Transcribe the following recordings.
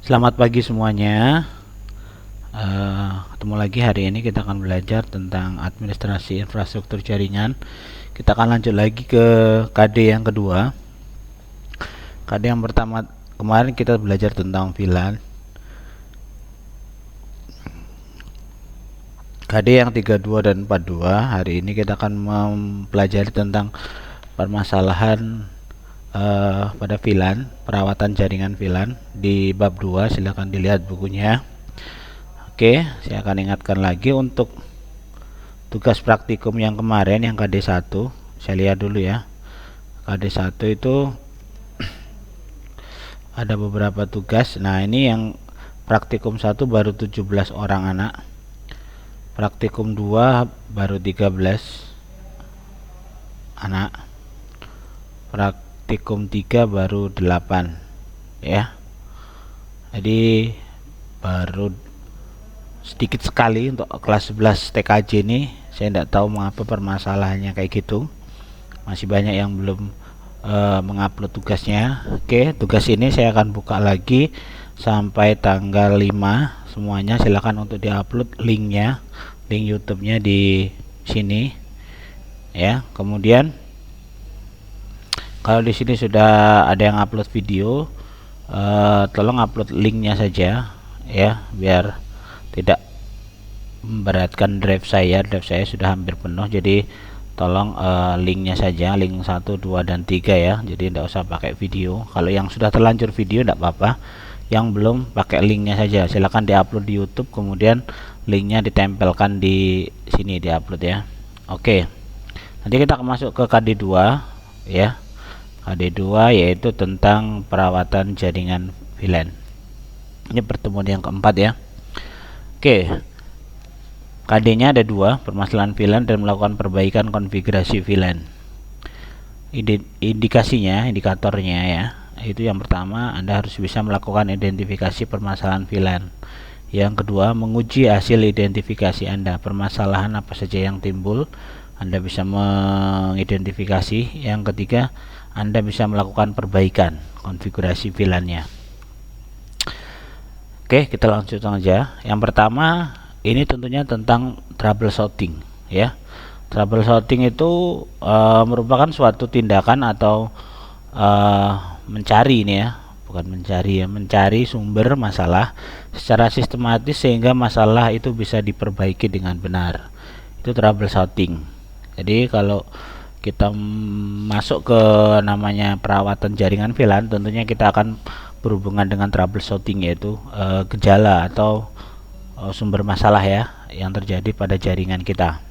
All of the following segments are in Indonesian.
Selamat pagi semuanya. Ketemu lagi. Hari ini kita akan belajar tentang administrasi infrastruktur jaringan. Kita akan lanjut lagi ke KD yang kedua. KD yang pertama kemarin kita belajar tentang VLAN. KD yang 32 dan 42. Hari ini kita akan mempelajari tentang permasalahan pada VLAN, perawatan jaringan VLAN di bab 2. Silahkan dilihat bukunya. Oke, saya akan ingatkan lagi untuk tugas praktikum yang kemarin yang KD1. Saya lihat dulu ya. KD1 itu ada beberapa tugas. Nah, ini yang praktikum 1 baru 17 orang anak. Praktikum 2 baru 13 anak. Praktikum 3 baru 8 ya. Jadi baru sedikit sekali untuk kelas 11 TKJ ini. Saya tidak tahu mengapa permasalahannya kayak gitu. Masih banyak yang belum mengupload tugasnya. Oke, tugas ini saya akan buka lagi sampai tanggal 5 semuanya. Silakan untuk diupload linknya, link YouTube-nya di sini ya. Kemudian kalau di sini sudah ada yang upload video, tolong upload linknya saja ya, biar tidak memberatkan drive saya sudah hampir penuh. Jadi tolong linknya saja, link 1, 2, dan 3 ya. Jadi tidak usah pakai video. Kalau yang sudah terlanjur video tidak apa-apa, yang belum pakai linknya saja. Silahkan diupload di YouTube, kemudian linknya ditempelkan di sini, diupload ya. Oke, nanti kita akan masuk ke KD2 ya. KD2 yaitu tentang perawatan jaringan VLAN. Ini pertemuan yang keempat ya. Oke, KD-nya ada 2, permasalahan VLAN dan melakukan perbaikan konfigurasi VLAN. Indikatornya ya, itu yang pertama, Anda harus bisa melakukan identifikasi permasalahan VLAN. Yang kedua, menguji hasil identifikasi Anda, permasalahan apa saja yang timbul, Anda bisa mengidentifikasi. Yang ketiga, Anda bisa melakukan perbaikan konfigurasi VLAN-nya. Oke, kita langsung saja. Yang pertama, ini tentunya tentang troubleshooting ya. Troubleshooting itu merupakan suatu tindakan atau mencari ini ya, bukan mencari ya, mencari sumber masalah secara sistematis sehingga masalah itu bisa diperbaiki dengan benar. Itu troubleshooting. Jadi kalau kita masuk ke namanya perawatan jaringan VLAN, tentunya kita akan berhubungan dengan troubleshooting, yaitu gejala atau sumber masalah ya yang terjadi pada jaringan kita.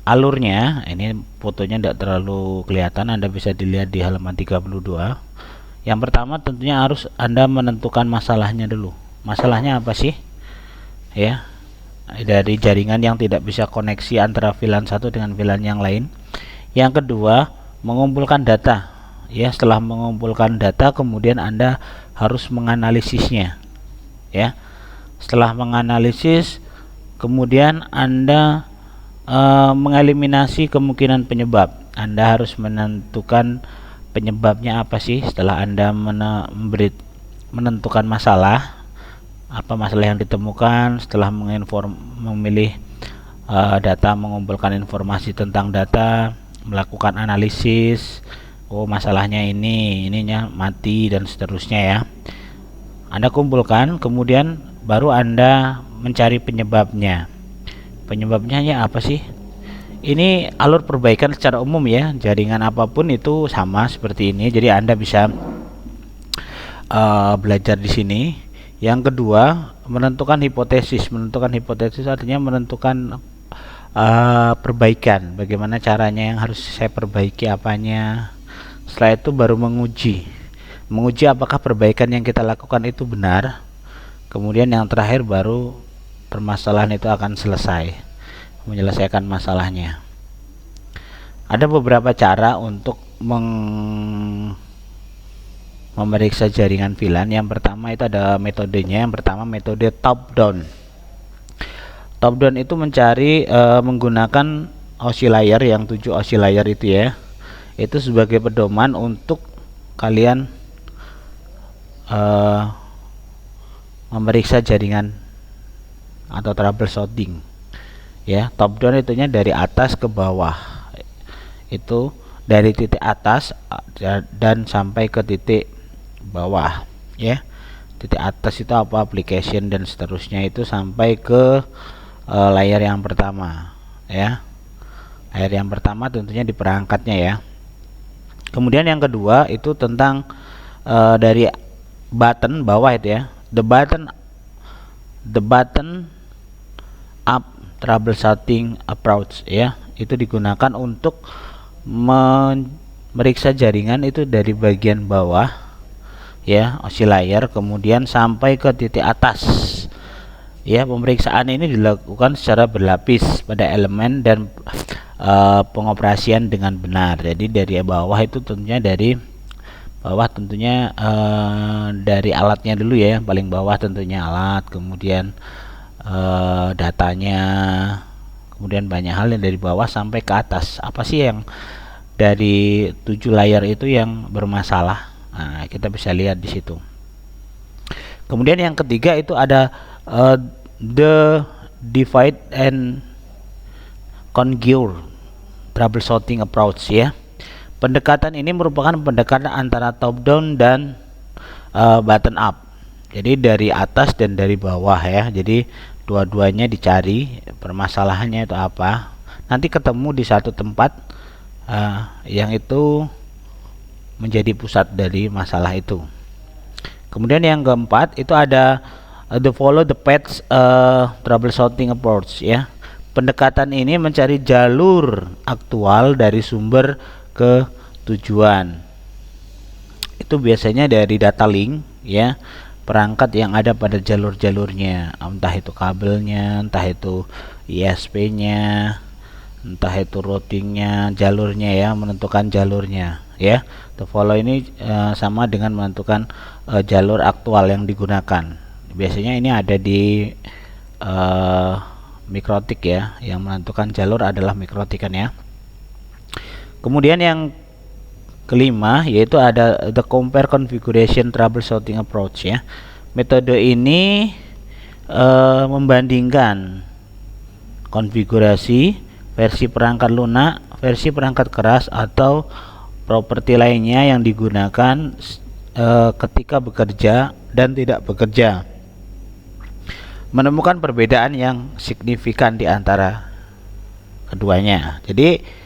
Alurnya, ini fotonya tidak terlalu kelihatan, Anda bisa dilihat di halaman 32. Yang pertama tentunya harus Anda menentukan masalahnya dulu. Masalahnya apa sih ya, dari jaringan yang tidak bisa koneksi antara VLAN satu dengan VLAN yang lain. Yang kedua, mengumpulkan data ya. Setelah mengumpulkan data, kemudian Anda harus menganalisisnya ya. Setelah menganalisis, kemudian Anda mengeliminasi kemungkinan penyebab. Anda harus menentukan penyebabnya apa sih. Setelah Anda menentukan masalah, apa masalah yang ditemukan, setelah memilih data, mengumpulkan informasi tentang data, melakukan analisis, oh masalahnya ininya mati dan seterusnya ya. Anda kumpulkan, kemudian baru Anda mencari penyebabnya. Penyebabnya ya apa sih? Ini alur perbaikan secara umum ya, jaringan apapun itu sama seperti ini. Jadi Anda bisa belajar di sini. Yang kedua, menentukan hipotesis. Menentukan hipotesis artinya menentukan perbaikan. Bagaimana caranya yang harus saya perbaiki apanya. Setelah itu baru menguji apakah perbaikan yang kita lakukan itu benar. Kemudian yang terakhir baru permasalahan itu akan selesai, menyelesaikan masalahnya. Ada beberapa cara untuk memeriksa jaringan VLAN. Yang pertama itu ada metodenya. Yang pertama metode top down. Top down itu mencari menggunakan oscillator yang 7 oscillator itu ya. Itu sebagai pedoman untuk kalian memeriksa jaringan atau troubleshooting ya. Top down itunya dari atas ke bawah, itu dari titik atas dan sampai ke titik bawah ya. Titik atas itu apa, application dan seterusnya, itu sampai ke layar yang pertama ya. Layar yang pertama tentunya di perangkatnya ya. Kemudian yang kedua itu tentang dari button bawah itu ya, the button up troubleshooting approach ya. Itu digunakan untuk memeriksa jaringan itu dari bagian bawah ya, osi layar, kemudian sampai ke titik atas ya. Pemeriksaan ini dilakukan secara berlapis pada elemen dan pengoperasian dengan benar. Jadi dari bawah itu tentunya dari alatnya dulu ya. Yang paling bawah tentunya alat, kemudian datanya, kemudian banyak hal yang dari bawah sampai ke atas. Apa sih yang dari 7 layar itu yang bermasalah? Nah, kita bisa lihat di situ. Kemudian yang ketiga itu ada the divide and conquer troubleshooting approach ya. Pendekatan ini merupakan pendekatan antara top down dan bottom up. Jadi dari atas dan dari bawah ya. Jadi dua-duanya dicari permasalahannya itu apa. Nanti ketemu di satu tempat yang itu menjadi pusat dari masalah itu. Kemudian yang keempat itu ada the follow the path troubleshooting approach ya. Pendekatan ini mencari jalur aktual dari sumber ke tujuan. Itu biasanya dari data link ya, perangkat yang ada pada jalur-jalurnya, entah itu kabelnya, entah itu ISP-nya, entah itu routingnya, jalurnya ya, menentukan jalurnya ya. The follow ini sama dengan menentukan jalur aktual yang digunakan. Biasanya ini ada di mikrotik ya, yang menentukan jalur adalah mikrotik kan ya. Kemudian yang kelima yaitu ada the compare configuration troubleshooting approach ya. Metode ini membandingkan konfigurasi versi perangkat lunak, versi perangkat keras atau properti lainnya yang digunakan ketika bekerja dan tidak bekerja. Menemukan perbedaan yang signifikan di antara keduanya. Jadi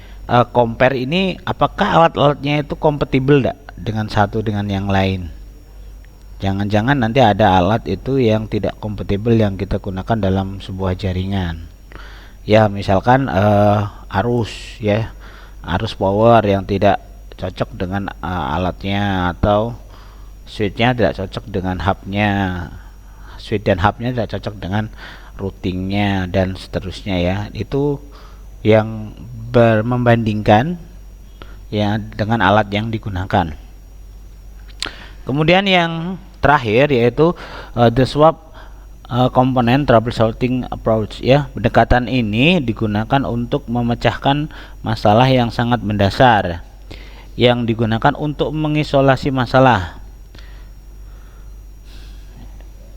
compare ini apakah alat-alatnya itu kompatibel enggak dengan satu dengan yang lain. Jangan-jangan nanti ada alat itu yang tidak kompatibel yang kita gunakan dalam sebuah jaringan. Ya, misalkan arus ya, arus power yang tidak cocok dengan alatnya, atau switchnya tidak cocok dengan hubnya, switch dan hubnya tidak cocok dengan routingnya dan seterusnya ya. Itu yang membandingkan ya dengan alat yang digunakan. Kemudian yang terakhir yaitu the swap component troubleshooting approach ya. Pendekatan ini digunakan untuk memecahkan masalah yang sangat mendasar yang digunakan untuk mengisolasi masalah.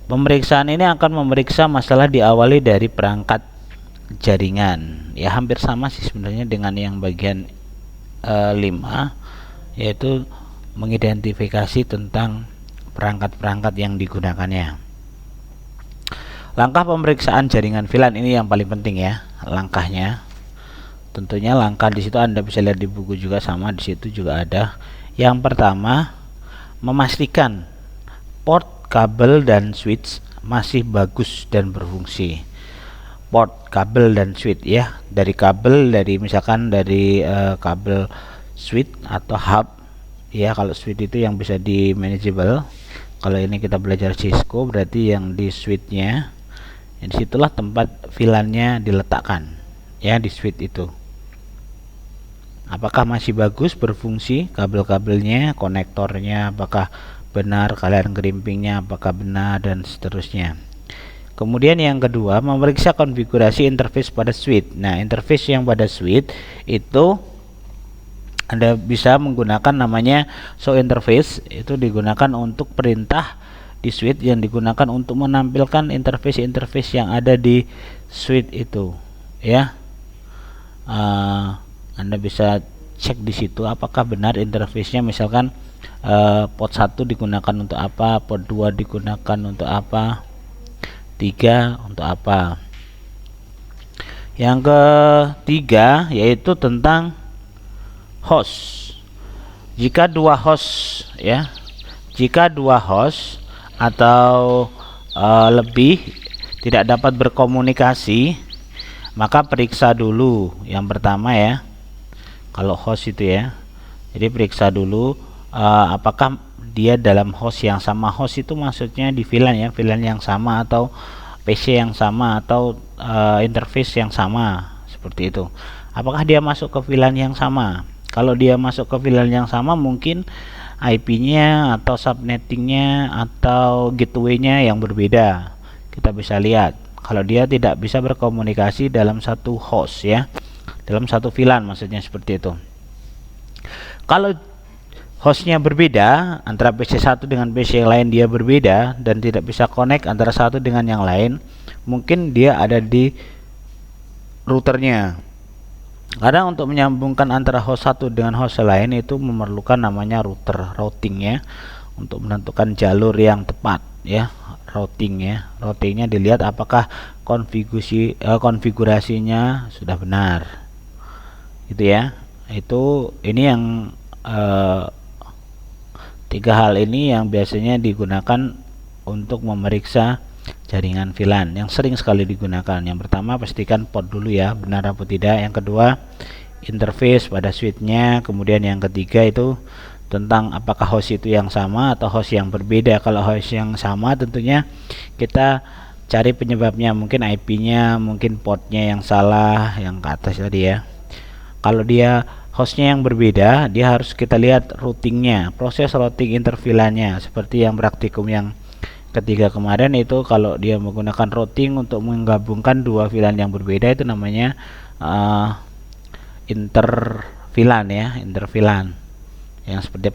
Pemeriksaan ini akan memeriksa masalah diawali dari perangkat jaringan ya, hampir sama sih sebenarnya dengan yang bagian 5, yaitu mengidentifikasi tentang perangkat-perangkat yang digunakannya. Langkah pemeriksaan jaringan VLAN ini yang paling penting ya, langkahnya. Tentunya langkah di situ Anda bisa lihat di buku juga, sama di situ juga ada. Yang pertama, memastikan port kabel dan switch masih bagus dan berfungsi. Port kabel dan switch ya, dari kabel, dari misalkan dari kabel switch atau hub ya. Kalau switch itu yang bisa di manageable, kalau ini kita belajar Cisco berarti yang di switchnya, disitulah tempat VLAN-nya diletakkan ya, di switch itu. Apakah masih bagus berfungsi kabel-kabelnya, konektornya, apakah benar, kalian gerimpingnya apakah benar, dan seterusnya. Kemudian yang kedua, memeriksa konfigurasi interface pada switch. Nah, interface yang pada switch itu Anda bisa menggunakan namanya show interface. Itu digunakan untuk perintah di suite yang digunakan untuk menampilkan interface yang ada di suite itu, ya. Anda bisa cek di situ apakah benar interface-nya, misalkan port 1 digunakan untuk apa, port 2 digunakan untuk apa, 3 untuk apa. Yang ketiga yaitu tentang host. Jika dua host atau lebih tidak dapat berkomunikasi, maka periksa dulu yang pertama ya, kalau host itu ya. Jadi periksa dulu apakah dia dalam host yang sama. Host itu maksudnya di VLAN ya, VLAN yang sama atau PC yang sama atau interface yang sama, seperti itu. Apakah dia masuk ke VLAN yang sama? Kalau dia masuk ke VLAN yang sama, mungkin IP-nya atau subnettingnya atau gateway-nya yang berbeda. Kita bisa lihat. Kalau dia tidak bisa berkomunikasi dalam satu host ya, dalam satu VLAN maksudnya, seperti itu. Kalau hostnya berbeda, antara PC1 dengan PC yang lain dia berbeda dan tidak bisa connect antara satu dengan yang lain, mungkin dia ada di routernya. Karena untuk menyambungkan antara host satu dengan host lain itu memerlukan namanya routing ya, untuk menentukan jalur yang tepat ya, routing ya. Routingnya dilihat apakah konfigurasinya sudah benar, gitu ya. Ini yang tiga hal ini yang biasanya digunakan untuk memeriksa jaringan VLAN yang sering sekali digunakan. Yang pertama, pastikan port dulu ya, benar atau tidak. Yang kedua, interface pada switch-nya. Kemudian yang ketiga itu tentang apakah host itu yang sama atau host yang berbeda. Kalau host yang sama, tentunya kita cari penyebabnya, mungkin IP-nya, mungkin portnya yang salah, yang ke atas tadi ya. Kalau dia hostnya yang berbeda, dia harus kita lihat routingnya, proses routing interVLAN-nya, seperti yang praktikum yang ketiga kemarin itu. Kalau dia menggunakan routing untuk menggabungkan dua VLAN yang berbeda, itu namanya interVLAN ya, interVLAN. Yang seperti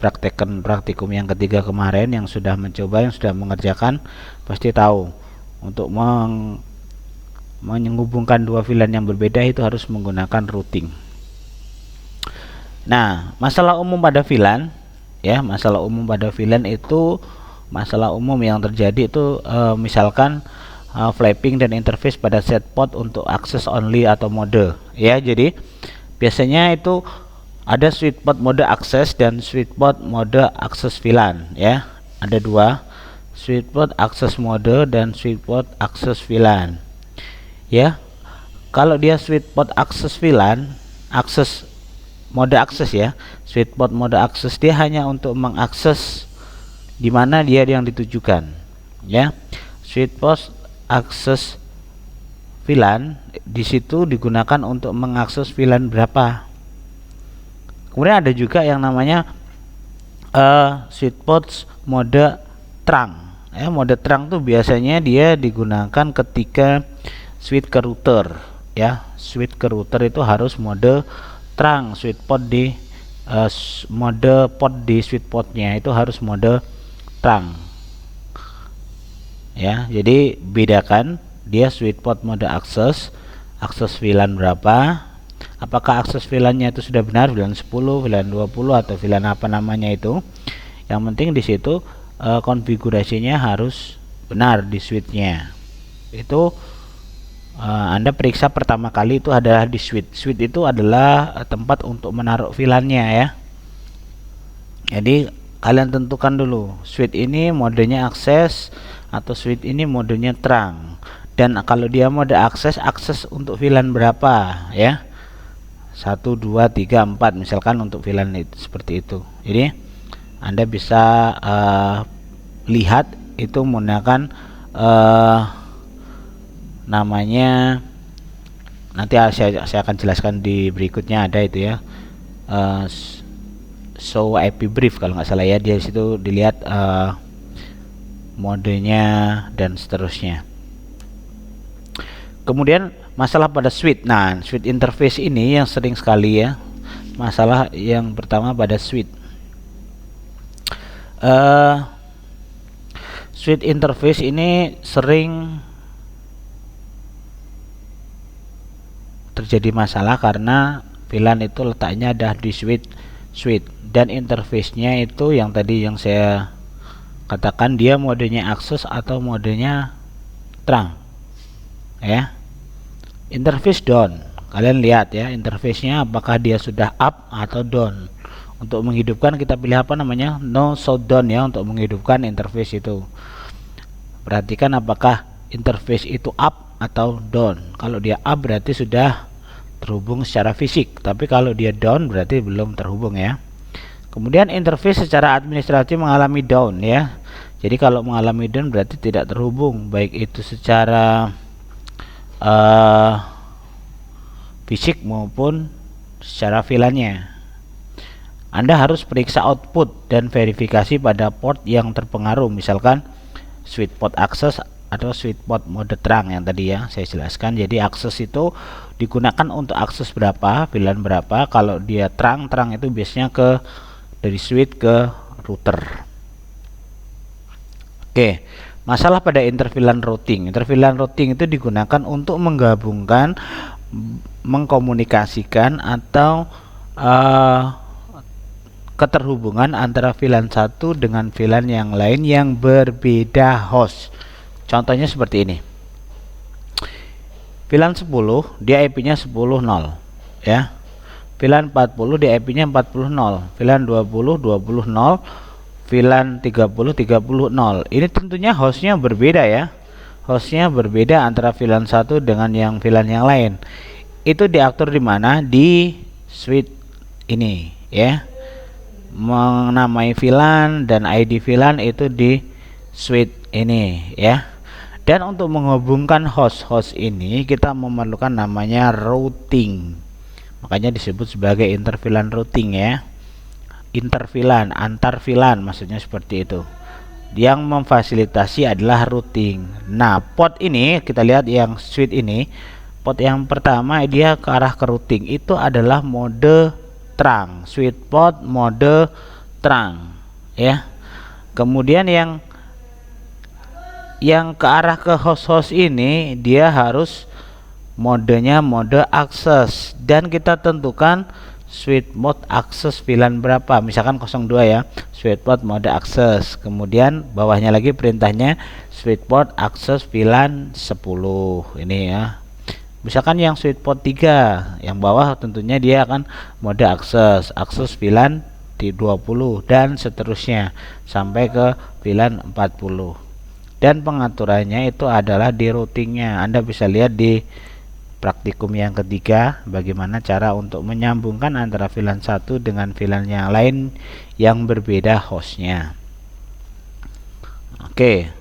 praktikum yang ketiga kemarin, yang sudah mencoba, yang sudah mengerjakan pasti tahu. Untuk menghubungkan dua VLAN yang berbeda itu harus menggunakan routing. Nah, masalah umum pada VLAN ya, masalah umum pada VLAN itu masalah umum yang terjadi itu misalkan flapping dan interface pada set port untuk access only atau mode ya. Jadi biasanya itu ada sweet port mode access dan sweet port mode access VLAN ya. Ada dua, sweet port access mode dan sweet port access VLAN ya. Kalau dia sweet port access VLAN, mode akses ya, sweet port mode akses, dia hanya untuk mengakses di mana dia yang ditujukan ya. Sweet port akses VLAN di situ digunakan untuk mengakses VLAN berapa. Kemudian ada juga yang namanya sweet port mode trunk ya. Mode trunk tuh biasanya dia digunakan ketika switch ke router ya. Switch ke router itu harus mode trunk, sweet port di mode port di sweet portnya itu harus mode trunk ya. Jadi bedakan dia sweet port mode akses VLAN berapa, apakah akses VLAN-nya itu sudah benar, VLAN 10, VLAN 20 atau VLAN apa namanya itu. Yang penting di situ konfigurasinya harus benar di switch-nya. Itu Anda periksa pertama kali itu adalah di switch. Switch itu adalah tempat untuk menaruh VLAN-nya ya. Jadi kalian tentukan dulu, switch ini modenya akses atau switch ini modenya trunk. Dan kalau dia mode akses untuk VLAN berapa ya, 1, 2, 3, 4 misalkan untuk VLAN itu, seperti itu. Jadi Anda bisa lihat itu menggunakan namanya, nanti saya akan jelaskan di berikutnya, ada itu ya, show IP brief kalau nggak salah ya. Di situ dilihat modenya dan seterusnya. Kemudian masalah pada switch. Nah, switch interface ini yang sering sekali ya, masalah yang pertama pada switch. switch interface ini sering terjadi masalah karena VLAN itu letaknya ada di switch dan interface-nya itu yang tadi yang saya katakan, dia modenya akses atau modenya terang ya. Interface down, kalian lihat ya interface-nya apakah dia sudah up atau down. Untuk menghidupkan kita pilih apa namanya, no shutdown ya, untuk menghidupkan interface itu. Perhatikan apakah interface itu up atau down. Kalau dia up berarti sudah terhubung secara fisik, tapi kalau dia down berarti belum terhubung ya. Kemudian interface secara administratif mengalami down ya. Jadi kalau mengalami down berarti tidak terhubung, baik itu secara fisik maupun secara VLAN-nya. Anda harus periksa output dan verifikasi pada port yang terpengaruh, misalkan switch port akses atau switch port mode terang yang tadi ya saya jelaskan. Jadi akses itu digunakan untuk akses berapa, VLAN berapa. Kalau dia terang itu biasanya dari switch ke router. Oke, masalah pada inter-VLAN routing. Inter-VLAN routing itu digunakan untuk menggabungkan, mengkomunikasikan atau keterhubungan antara VLAN satu dengan VLAN yang lain yang berbeda host. Contohnya seperti ini. VLAN 10 dia IP-nya 10.0 ya. VLAN 40 dia IP-nya 40.0. VLAN 20 20.0. VLAN 30 30.0. Ini tentunya hostnya berbeda ya. Hostnya berbeda antara VLAN satu dengan yang VLAN yang lain. Itu diatur di mana? Di switch ini ya. Menamai VLAN dan ID VLAN itu di switch ini ya. Dan untuk menghubungkan host ini kita memerlukan namanya routing. Makanya disebut sebagai inter-VLAN routing ya. Inter-VLAN, antar VLAN maksudnya seperti itu. Yang memfasilitasi adalah routing. Nah, port ini kita lihat yang switch ini, port yang pertama dia ke arah ke routing, itu adalah mode terang, switch port mode terang ya. Kemudian yang ke arah ke host ini dia harus modenya mode akses, dan kita tentukan switch mode akses VLAN berapa, misalkan 02 ya, switch port mode akses. Kemudian bawahnya lagi perintahnya switch port akses VLAN 10 ini ya. Misalkan yang switch port 3 yang bawah tentunya dia akan mode akses VLAN di 20 dan seterusnya sampai ke VLAN 40. Dan pengaturannya itu adalah di routingnya. Anda bisa lihat di praktikum yang ketiga bagaimana cara untuk menyambungkan antara VLAN satu dengan VLAN yang lain yang berbeda hostnya. Oke,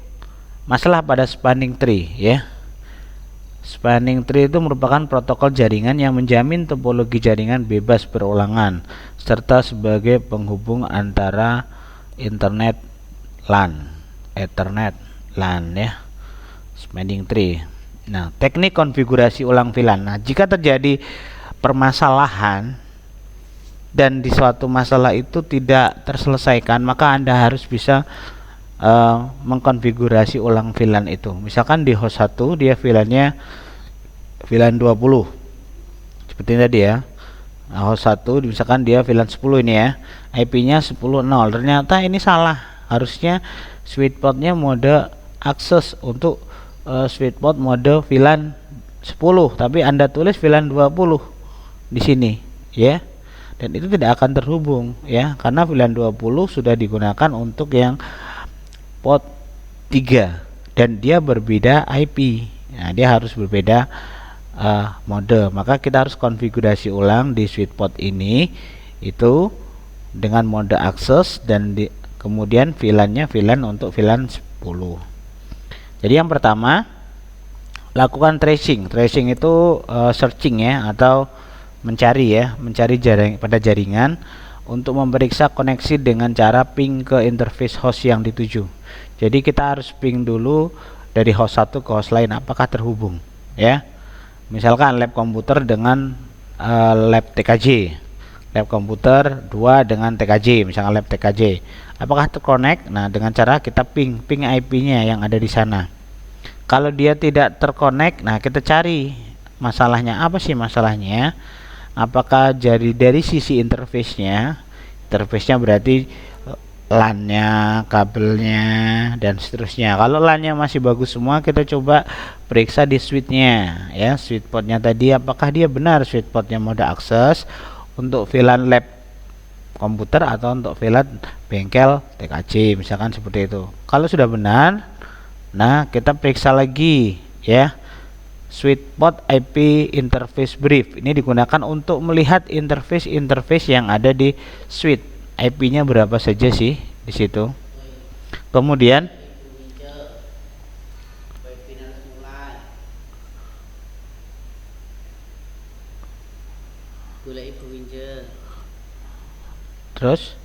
masalah pada spanning tree ya. Spanning tree itu merupakan protokol jaringan yang menjamin topologi jaringan bebas berulangan serta sebagai penghubung antara internet LAN, Ethernet LAN ya. Spanning tree. Nah, teknik konfigurasi ulang VLAN. Nah, jika terjadi permasalahan dan di suatu masalah itu tidak terselesaikan, maka Anda harus bisa mengkonfigurasi ulang VLAN itu. Misalkan di host 1 dia VLAN-nya VLAN 20 seperti ini tadi ya. Nah, host 1 misalkan dia VLAN 10 ini ya, IP-nya 10.0. ternyata ini salah, harusnya switch portnya mode akses untuk switch port mode VLAN 10, tapi Anda tulis VLAN 20 di sini ya, dan itu tidak akan terhubung ya, karena VLAN 20 sudah digunakan untuk yang port 3 dan dia berbeda IP. Nah, dia harus berbeda mode, maka kita harus konfigurasi ulang di switch port ini itu dengan mode akses dan kemudian VLAN-nya VLAN untuk VLAN 10. Jadi yang pertama lakukan tracing. Tracing itu searching ya, atau mencari pada jaringan untuk memeriksa koneksi dengan cara ping ke interface host yang dituju. Jadi kita harus ping dulu dari host 1 ke host lain apakah terhubung ya. Misalkan lab komputer dengan lab TKJ. lab komputer 2 dengan TKJ, misalkan lab TKJ. Apakah terkonek? Nah, dengan cara kita ping IP-nya yang ada di sana. Kalau dia tidak terkonek, nah kita cari masalahnya apa sih masalahnya? Apakah dari sisi interface-nya? Interface-nya berarti LAN-nya, kabelnya, dan seterusnya. Kalau LAN-nya masih bagus semua, kita coba periksa di switch-nya, ya, switch port-nya tadi apakah dia benar switch port-nya mode akses untuk VLAN lab komputer atau untuk VLAN bengkel TKJ, misalkan seperti itu. Kalau sudah benar, nah kita periksa lagi, ya, switch port IP interface brief. Ini digunakan untuk melihat interface yang ada di switch. IP-nya berapa saja sih di situ. Kemudian terus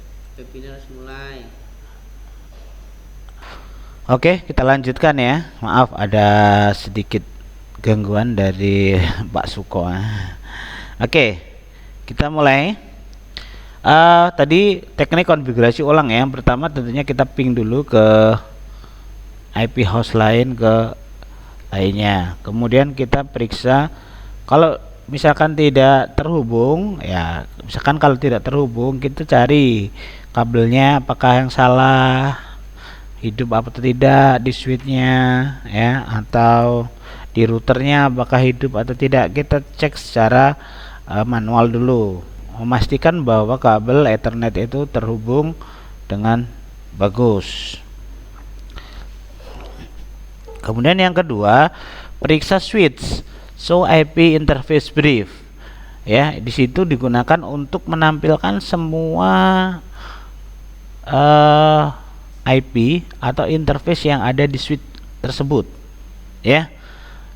oke, kita lanjutkan ya. Maaf ada sedikit gangguan dari Pak Suko. Oke, kita mulai. Tadi teknik konfigurasi ulang ya. Yang pertama tentunya kita ping dulu ke IP host lain ke lainnya. Kemudian kita periksa kalau misalkan tidak terhubung, ya misalkan kalau tidak terhubung kita cari kabelnya apakah yang salah, hidup apa atau tidak di switchnya, ya, atau di routernya apakah hidup atau tidak. Kita cek secara manual dulu, memastikan bahwa kabel Ethernet itu terhubung dengan bagus. Kemudian yang kedua, periksa switch show IP interface brief. Ya, di situ digunakan untuk menampilkan semua IP atau interface yang ada di switch tersebut. Ya.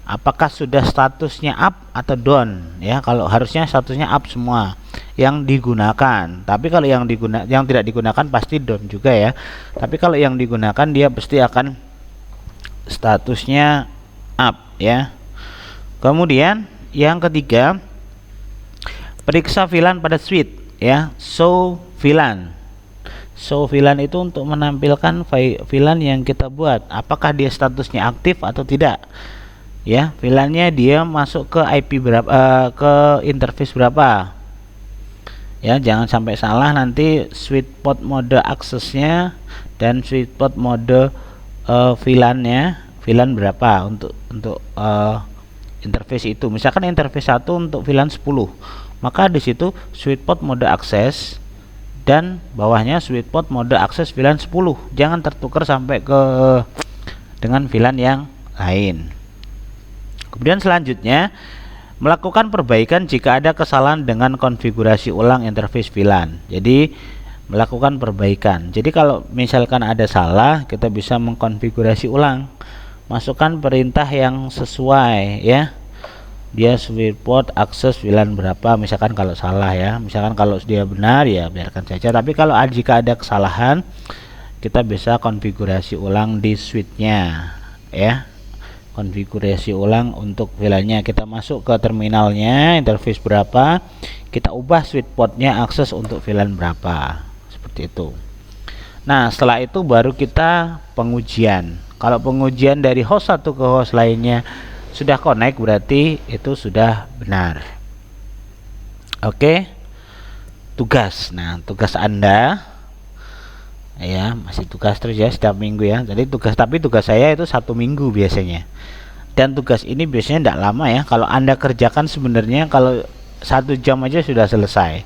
Apakah sudah statusnya up atau down, ya? Kalau harusnya statusnya up semua yang digunakan, tapi kalau yang tidak digunakan pasti down juga ya. Tapi kalau yang digunakan dia pasti akan statusnya up, ya. Kemudian yang ketiga, periksa VLAN pada switch, ya, show VLAN. Show VLAN itu untuk menampilkan VLAN yang kita buat, apakah dia statusnya aktif atau tidak. Ya, VLAN-nya dia masuk ke IP berapa, ke interface berapa. Ya, jangan sampai salah nanti switch port mode aksesnya dan switch port mode VLAN-nya, VLAN berapa untuk interface itu. Misalkan interface 1 untuk VLAN 10, maka di situ switch port mode akses dan bawahnya switch port mode akses VLAN 10. Jangan tertukar sampai ke dengan VLAN yang lain. Kemudian selanjutnya, melakukan perbaikan jika ada kesalahan dengan konfigurasi ulang interface VLAN. Jadi melakukan perbaikan. Jadi kalau misalkan ada salah, kita bisa mengkonfigurasi ulang. Masukkan perintah yang sesuai, ya. Dia switch port akses VLAN berapa, misalkan kalau salah, ya. Misalkan kalau dia benar, ya biarkan saja. Tapi kalau jika ada kesalahan, kita bisa konfigurasi ulang di switchnya, ya. Konfigurasi ulang untuk VLAN-nya, kita masuk ke terminalnya, interface berapa, kita ubah switch portnya akses untuk VLAN berapa, seperti itu. Nah, setelah itu baru kita pengujian. Kalau pengujian dari host satu ke host lainnya sudah connect, berarti itu sudah benar. Oke, tugas. Nah, tugas Anda, ya, masih tugas terus ya setiap minggu ya. Jadi tapi tugas saya itu 1 minggu biasanya. Dan tugas ini biasanya tidak lama ya. Kalau Anda kerjakan sebenarnya kalau 1 jam aja sudah selesai.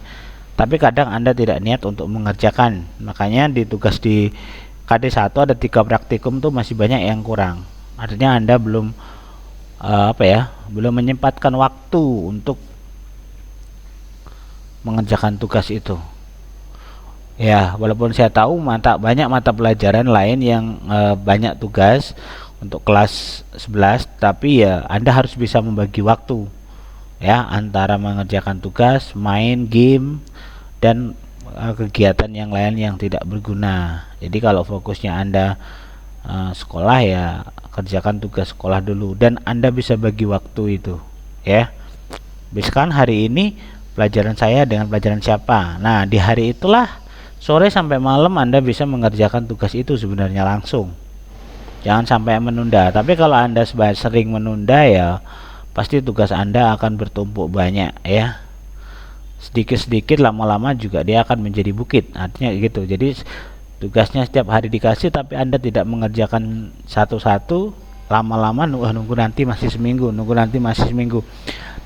Tapi kadang Anda tidak niat untuk mengerjakan. Makanya di tugas di KD1 ada 3 praktikum tuh masih banyak yang kurang. Artinya Anda belum belum menyempatkan waktu untuk mengerjakan tugas itu. Ya, walaupun saya tahu banyak mata pelajaran lain yang banyak tugas untuk kelas 11, tapi ya Anda harus bisa membagi waktu, ya, antara mengerjakan tugas, main game, dan kegiatan yang lain yang tidak berguna. Jadi kalau fokusnya Anda sekolah, ya kerjakan tugas sekolah dulu dan Anda bisa bagi waktu itu, ya. Misalkan hari ini pelajaran saya dengan pelajaran siapa. Nah, di hari itulah sore sampai malam Anda bisa mengerjakan tugas itu sebenarnya langsung. Jangan sampai menunda. Tapi kalau Anda sering menunda ya pasti tugas Anda akan bertumpuk banyak ya. Sedikit-sedikit lama-lama juga dia akan menjadi bukit. Artinya gitu. Jadi tugasnya setiap hari dikasih tapi Anda tidak mengerjakan satu-satu, lama-lama nunggu nanti masih seminggu,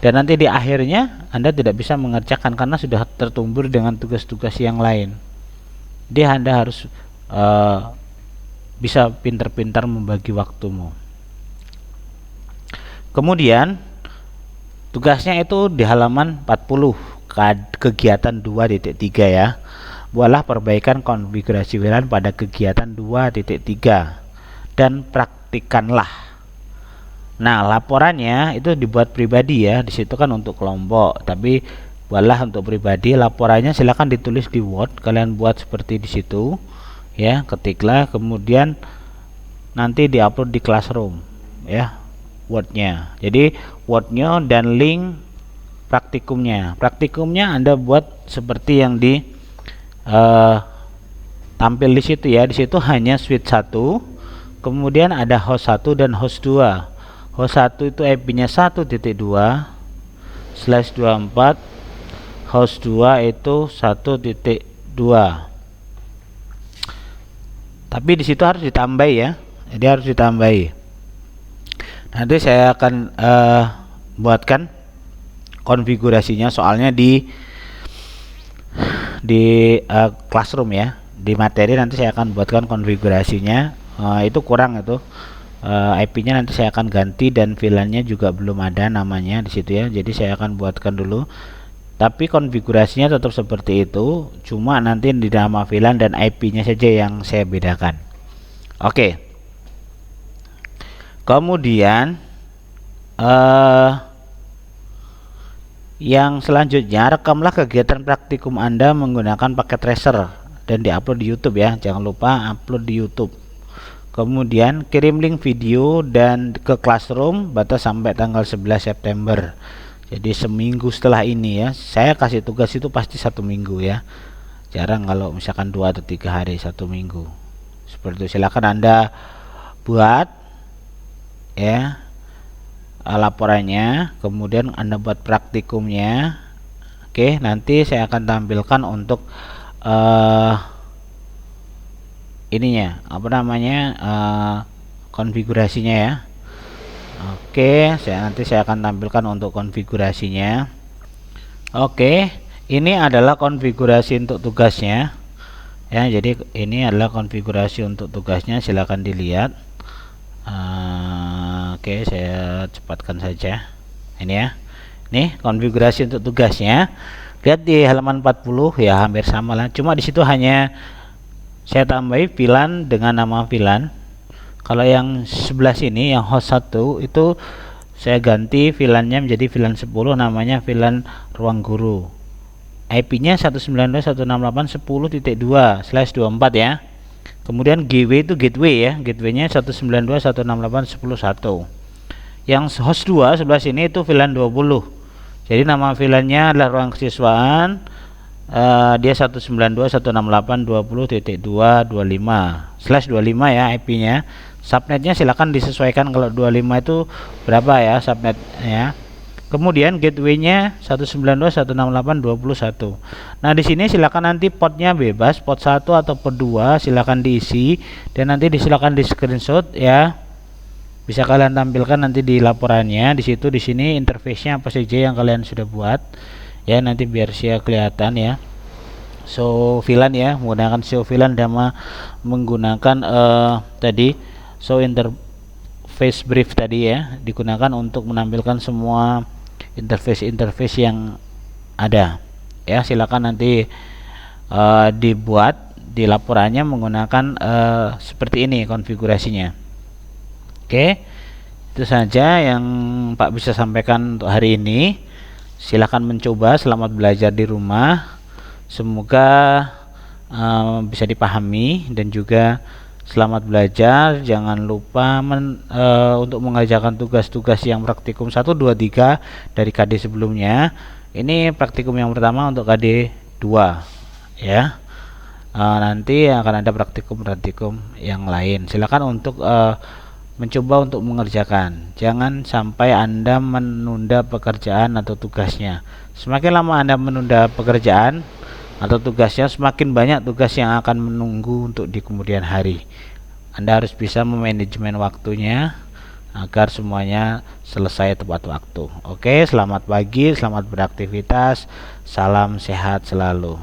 dan nanti di akhirnya Anda tidak bisa mengerjakan karena sudah tertumbur dengan tugas-tugas yang lain. Jadi Anda harus bisa pintar-pintar membagi waktumu. Kemudian tugasnya itu di halaman 40, kegiatan 2.3 ya. Buatlah perbaikan konfigurasi WLAN pada kegiatan 2.3 dan praktikanlah. Nah, laporannya itu dibuat pribadi ya. Di situ kan untuk kelompok, tapi buatlah untuk pribadi. Laporannya silakan ditulis di Word. Kalian buat seperti di situ ya, ketiklah, kemudian nanti diupload di Classroom ya, Wordnya. Jadi Wordnya dan link praktikumnya. Praktikumnya Anda buat seperti yang di tampil di situ ya. Di situ hanya switch 1, kemudian ada host 1 dan host 2. Host 1 itu IP-nya 1.2/24, host 2 itu 1.2. Tapi di situ harus ditambahi ya. Jadi harus ditambahi. Nanti saya akan buatkan konfigurasinya, soalnya di Classroom ya, di materi nanti saya akan buatkan konfigurasinya. Itu kurang itu, IP-nya nanti saya akan ganti dan VLAN-nya juga belum ada namanya di situ ya. Jadi saya akan buatkan dulu, tapi konfigurasinya tetap seperti itu, cuma nanti di nama VLAN dan IP-nya saja yang saya bedakan. Oke. Kemudian yang selanjutnya, rekamlah kegiatan praktikum Anda menggunakan paket tracer dan diupload di YouTube ya. Jangan lupa upload di YouTube. Kemudian kirim link video dan ke Classroom batas sampai tanggal 11 September. Jadi seminggu setelah ini ya. Saya kasih tugas itu pasti 1 minggu ya. Jarang kalau misalkan 2 atau 3 hari, 1 minggu. Seperti itu. Silakan Anda buat ya laporannya, kemudian Anda buat praktikumnya. Oke, nanti saya akan tampilkan untuk ininya, apa namanya, konfigurasinya ya. Oke, nanti saya akan tampilkan untuk konfigurasinya. Oke, ini adalah konfigurasi untuk tugasnya ya. Jadi ini adalah konfigurasi untuk tugasnya, silakan dilihat. Oke, saya cepatkan saja ini ya. Nih konfigurasi untuk tugasnya, lihat di halaman 40 ya, hampir sama lah, cuma di situ hanya saya tambahi VLAN dengan nama VLAN. Kalau yang sebelah sini yang host 1 itu saya ganti VLAN-nya menjadi VLAN 10, namanya VLAN ruang guru. IP-nya 192.168.10.2/24 ya. Kemudian GW itu gateway ya, gateway-nya 192.168.10.1. Yang host 2 sebelah sini itu VLAN 20. Jadi nama VLAN-nya adalah ruang kesiswaan. Dia 192.168.20.225/25 ya IP-nya. Subnetnya silakan disesuaikan, kalau 25 itu berapa ya subnet ya. Kemudian gateway-nya 192.168.21. Nah, di sini silakan nanti portnya bebas, port 1 atau port 2 silakan diisi dan nanti silakan di screenshot ya. Bisa kalian tampilkan nanti di laporannya. Di situ, di sini interface-nya apa saja yang kalian sudah buat ya, nanti biar saya kelihatan ya. Show VLAN ya, menggunakan show VLAN dan menggunakan tadi show interface brief tadi ya, digunakan untuk menampilkan semua interface yang ada ya. Silakan nanti dibuat di laporannya menggunakan seperti ini konfigurasinya. Oke, itu saja yang Pak bisa sampaikan untuk hari ini. Silakan mencoba, selamat belajar di rumah, semoga bisa dipahami dan juga selamat belajar. Jangan lupa untuk mengerjakan tugas-tugas yang praktikum 1, 2, 3 dari KD sebelumnya, Ini praktikum yang pertama untuk KD 2 ya. Nanti akan ada praktikum yang lain. Silakan untuk mencoba untuk mengerjakan. Jangan sampai Anda menunda pekerjaan atau tugasnya. Semakin lama Anda menunda pekerjaan atau tugasnya, semakin banyak tugas yang akan menunggu untuk di kemudian hari. Anda harus bisa memanajemen waktunya agar semuanya selesai tepat waktu. Oke, selamat pagi, selamat beraktivitas, salam sehat selalu.